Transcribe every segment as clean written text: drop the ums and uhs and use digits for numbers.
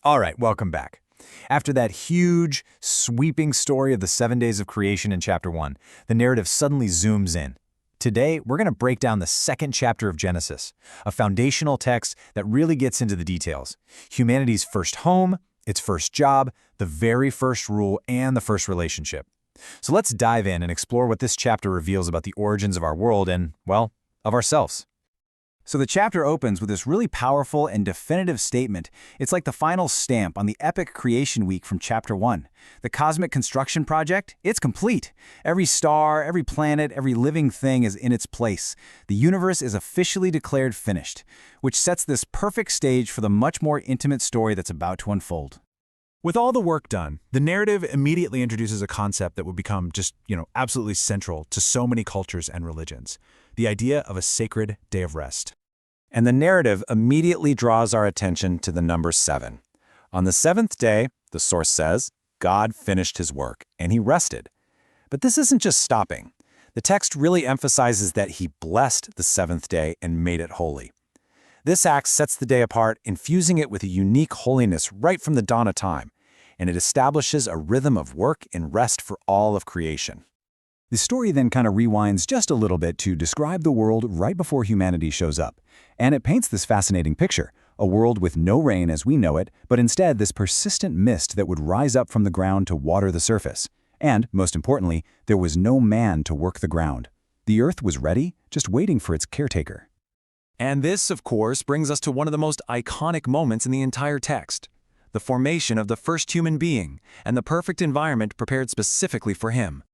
All right, welcome back. After that huge, sweeping story of the 7 days of creation in chapter 1, the narrative suddenly zooms in. Today, we're going to break down the second chapter of Genesis, a foundational text that really gets into the details. Humanity's first home, its first job, the very first rule, and the first relationship. So let's dive in and explore what this chapter reveals about the origins of our world and, well, of ourselves. So the chapter opens with this really powerful and definitive statement. It's like the final stamp on the epic creation week from chapter 1. The cosmic construction project, it's complete. Every star, every planet, every living thing is in its place. The universe is officially declared finished, which sets this perfect stage for the much more intimate story that's about to unfold. With all the work done, the narrative immediately introduces a concept that would become absolutely central to so many cultures and religions. The idea of a sacred day of rest. And the narrative immediately draws our attention to the number 7. On the 7th day, the source says, God finished his work, and he rested. But this isn't just stopping. The text really emphasizes that he blessed the 7th day and made it holy. This act sets the day apart, infusing it with a unique holiness right from the dawn of time, and it establishes a rhythm of work and rest for all of creation. The story then kind of rewinds just a little bit to describe the world right before humanity shows up. And it paints this fascinating picture, a world with no rain as we know it, but instead this persistent mist that would rise up from the ground to water the surface. And, most importantly, there was no man to work the ground. The earth was ready, just waiting for its caretaker. And this, of course, brings us to one of the most iconic moments in the entire text. The formation of the first human being, and the perfect environment prepared specifically for him.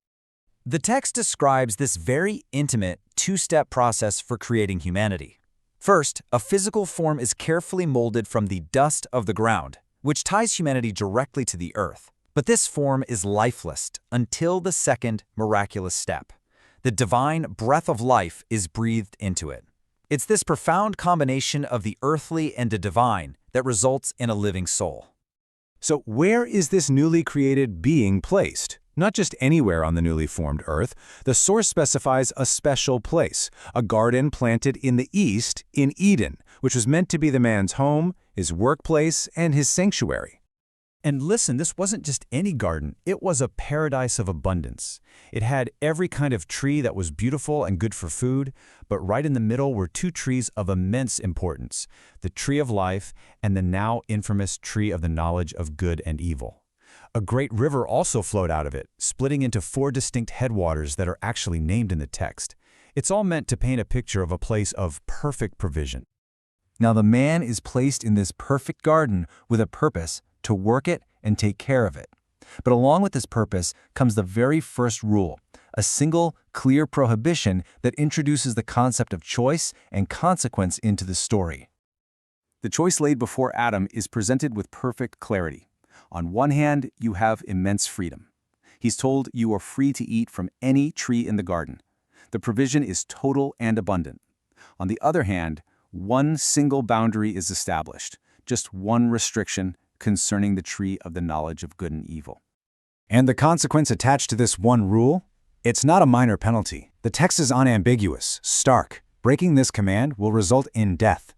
The text describes this very intimate, two-step process for creating humanity. First, a physical form is carefully molded from the dust of the ground, which ties humanity directly to the earth. But this form is lifeless until the second miraculous step. The divine breath of life is breathed into it. It's this profound combination of the earthly and the divine that results in a living soul. So where is this newly created being placed? Not just anywhere on the newly formed earth. The source specifies a special place, a garden planted in the east in Eden, which was meant to be the man's home, his workplace, and his sanctuary. And listen, this wasn't just any garden. It was a paradise of abundance. It had every kind of tree that was beautiful and good for food, but right in the middle were 2 trees of immense importance, the tree of life and the now infamous tree of the knowledge of good and evil. A great river also flowed out of it, splitting into 4 distinct headwaters that are actually named in the text. It's all meant to paint a picture of a place of perfect provision. Now the man is placed in this perfect garden with a purpose to work it and take care of it. But along with this purpose comes the very first rule, a single, clear prohibition that introduces the concept of choice and consequence into the story. The choice laid before Adam is presented with perfect clarity. On one hand, you have immense freedom. He's told you are free to eat from any tree in the garden. The provision is total and abundant. On the other hand, one single boundary is established, just one restriction concerning the tree of the knowledge of good and evil. And the consequence attached to this one rule? It's not a minor penalty. The text is unambiguous, stark. Breaking this command will result in death.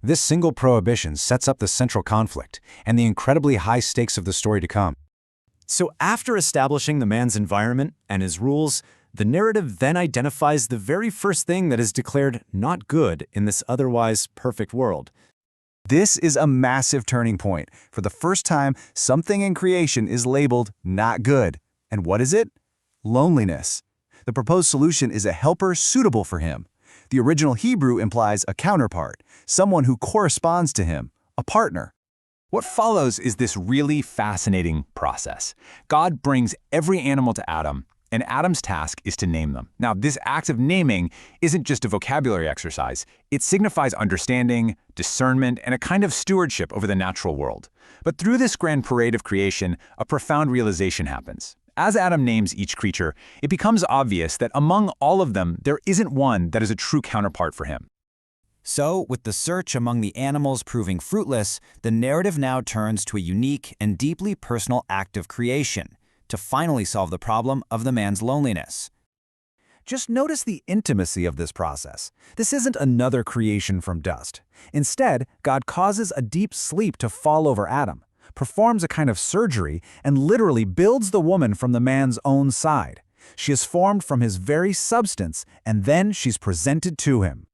This single prohibition sets up the central conflict and the incredibly high stakes of the story to come. So after establishing the man's environment and his rules, the narrative then identifies the very first thing that is declared not good in this otherwise perfect world. This is a massive turning point. For the first time, something in creation is labeled not good. And what is it? Loneliness. The proposed solution is a helper suitable for him. The original Hebrew implies a counterpart, someone who corresponds to him, a partner. What follows is this really fascinating process. God brings every animal to Adam, and Adam's task is to name them. Now, this act of naming isn't just a vocabulary exercise. It signifies understanding, discernment, and a kind of stewardship over the natural world. But through this grand parade of creation, a profound realization happens. As Adam names each creature, it becomes obvious that among all of them, there isn't one that is a true counterpart for him. So, with the search among the animals proving fruitless, the narrative now turns to a unique and deeply personal act of creation to finally solve the problem of the man's loneliness. Just notice the intimacy of this process. This isn't another creation from dust. Instead, God causes a deep sleep to fall over Adam, performs a kind of surgery, and literally builds the woman from the man's own side. She is formed from his very substance, and then she's presented to him.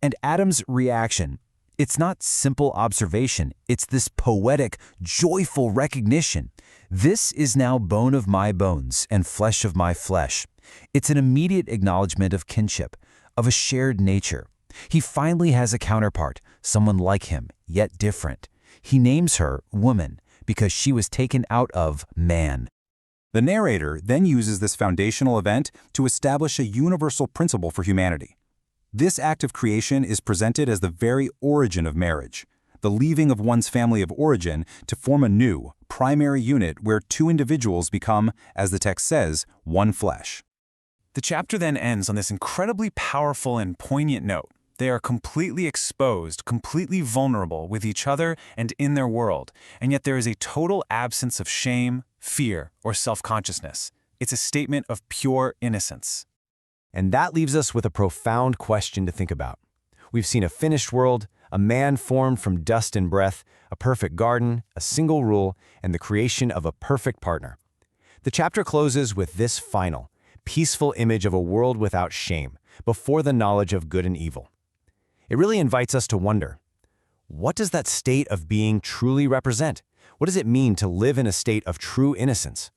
And Adam's reaction, it's not simple observation, it's this poetic, joyful recognition. This is now bone of my bones and flesh of my flesh. It's an immediate acknowledgement of kinship, of a shared nature. He finally has a counterpart, someone like him, yet different. He names her woman because she was taken out of man. The narrator then uses this foundational event to establish a universal principle for humanity. This act of creation is presented as the very origin of marriage, the leaving of one's family of origin to form a new, primary unit where two individuals become, as the text says, one flesh. The chapter then ends on this incredibly powerful and poignant note. They are completely exposed, completely vulnerable with each other and in their world, and yet there is a total absence of shame, fear, or self-consciousness. It's a statement of pure innocence. And that leaves us with a profound question to think about. We've seen a finished world, a man formed from dust and breath, a perfect garden, a single rule, and the creation of a perfect partner. The chapter closes with this final, peaceful image of a world without shame, before the knowledge of good and evil. It really invites us to wonder, what does that state of being truly represent? What does it mean to live in a state of true innocence?